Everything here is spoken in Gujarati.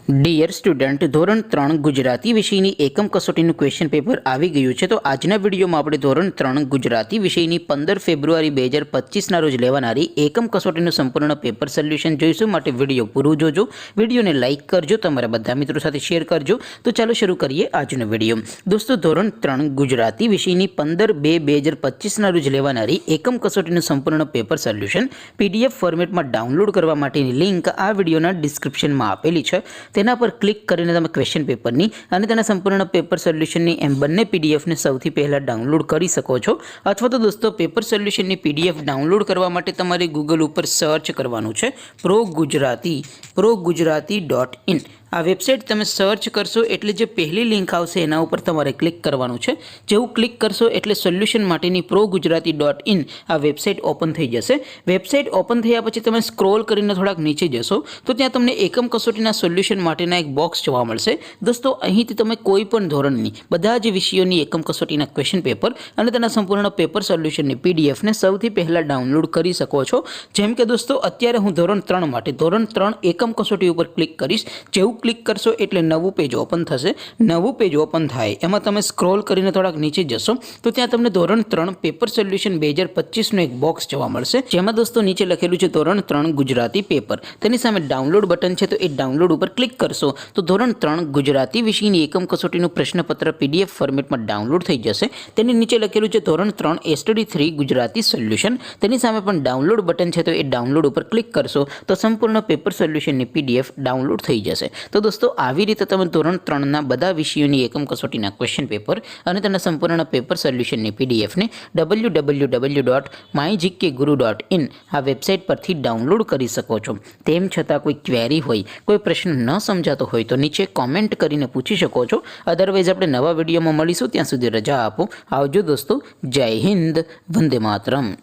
ડિયર સ્ટુડન્ટ, ધોરણ 3 ગુજરાતી વિષયની એકમ કસોટીનું ક્વેશ્ચન પેપર આવી ગયું છે। તો આજના વિડીયોમાં આપણે ધોરણ 3 ગુજરાતી વિષયની 15 ફેબ્રુઆરી 2025ના રોજ લેવાનારી એકમ કસોટીનું સંપૂર્ણ પેપર સોલ્યુશન જોઈશું। માટે વિડીયો પૂરું જોજો, વિડીયોને લાઇક કરજો, તમારા બધા મિત્રો સાથે શેર કરજો। તો ચાલો શરૂ કરીએ આજનો વિડીયો। દોસ્તો, ધોરણ 3 ગુજરાતી વિષયની 15/2/2025ના રોજ લેવાનારી એકમ કસોટીનું સંપૂર્ણ પેપર સોલ્યુશન PDF ફોર્મેટમાં ડાઉનલોડ કરવા માટેની લિંક આ વિડીયોના ડિસ્ક્રિપ્શનમાં આપેલી છે। તેના પર ક્લિક કરીને તમે ક્વેશ્ચન પેપરની અને તેના સંપૂર્ણ પેપર સોલ્યુશનની એમ બંને પીડીએફને સૌથી પહેલાં ડાઉનલોડ કરી શકો છો। અથવા તો દોસ્તો, પેપર સોલ્યુશનની પીડીએફ ડાઉનલોડ કરવા માટે તમારે ગૂગલ ઉપર સર્ચ કરવાનું છે progujarati.in। આ વેબસાઇટ તમે સર્ચ કરશો એટલે જે પહેલી લિંક આવશે એના ઉપર તમારે ક્લિક કરવાનું છે। જેવું ક્લિક કરશો એટલે સોલ્યુશન માટેની progujarati.in આ વેબસાઇટ ઓપન થઈ જશે। વેબસાઇટ ઓપન થયા પછી તમે સ્ક્રોલ કરીને થોડાક નીચે જશો તો ત્યાં તમને એકમ કસોટીના સોલ્યુશન માટેના એક બોક્સ જોવા મળશે। દોસ્તો, અહીંથી તમે કોઈ પણ ધોરણની બધા જ વિષયોની એકમ કસોટીના ક્વેશ્ચન પેપર અને તેના સંપૂર્ણ પેપર સોલ્યુશનની પીડીએફને સૌથી પહેલાં ડાઉનલોડ કરી શકો છો। જેમ કે દોસ્તો, અત્યારે હું ધોરણ 3 માટે ધોરણ 3 એકમ કસોટી ઉપર ક્લિક કરીશ। જેવું ક્લિક કરશો એટલે નવું પેજ ઓપન થશે। નવું પેજ ઓપન થાય એમાં તમે સ્ક્રોલ કરીને થોડાક નીચે જશો તો ત્યાં તમને ધોરણ 3 પેપર સોલ્યુશન 2025નું એક બોક્સ જોવા મળશે। જેમાં દોસ્તો નીચે લખેલું છે ધોરણ 3 ગુજરાતી પેપર। તેની સામે ડાઉનલોડ બટન છે, તો એ ડાઉનલોડ ઉપર ક્લિક કરશો તો ધોરણ 3 ગુજરાતી વિષયની એકમ કસોટીનું પ્રશ્નપત્ર PDF ફોર્મેટમાં ડાઉનલોડ થઈ જશે। તેની નીચે લખેલું છે ધોરણ 3 STD3 ગુજરાતી સોલ્યુશન। તેની સામે પણ ડાઉનલોડ બટન છે, તો એ ડાઉનલોડ ઉપર ક્લિક કરશો તો સંપૂર્ણ પેપર સોલ્યુશનની PDF ડાઉનલોડ થઈ જશે। તો દોસ્તો, આવી રીતે તમે ધોરણ 3ના બધા વિષયોની એકમ કસોટીના ક્વેશ્ચન પેપર અને તેના સંપૂર્ણ પેપર સોલ્યુશનની પીડીએફને www.mygkguru.in આ વેબસાઇટ પરથી ડાઉનલોડ કરી શકો છો। તેમ છતાં કોઈ ક્વેરી હોય, કોઈ પ્રશ્ન ન સમજાતો હોય તો નીચે કોમેન્ટ કરીને પૂછી શકો છો। અદરવાઇઝ આપણે નવા વિડીયોમાં મળીશું, ત્યાં સુધી રજા આપો। આવજો દોસ્તો, જય હિન્દ, વંદે માતરમ।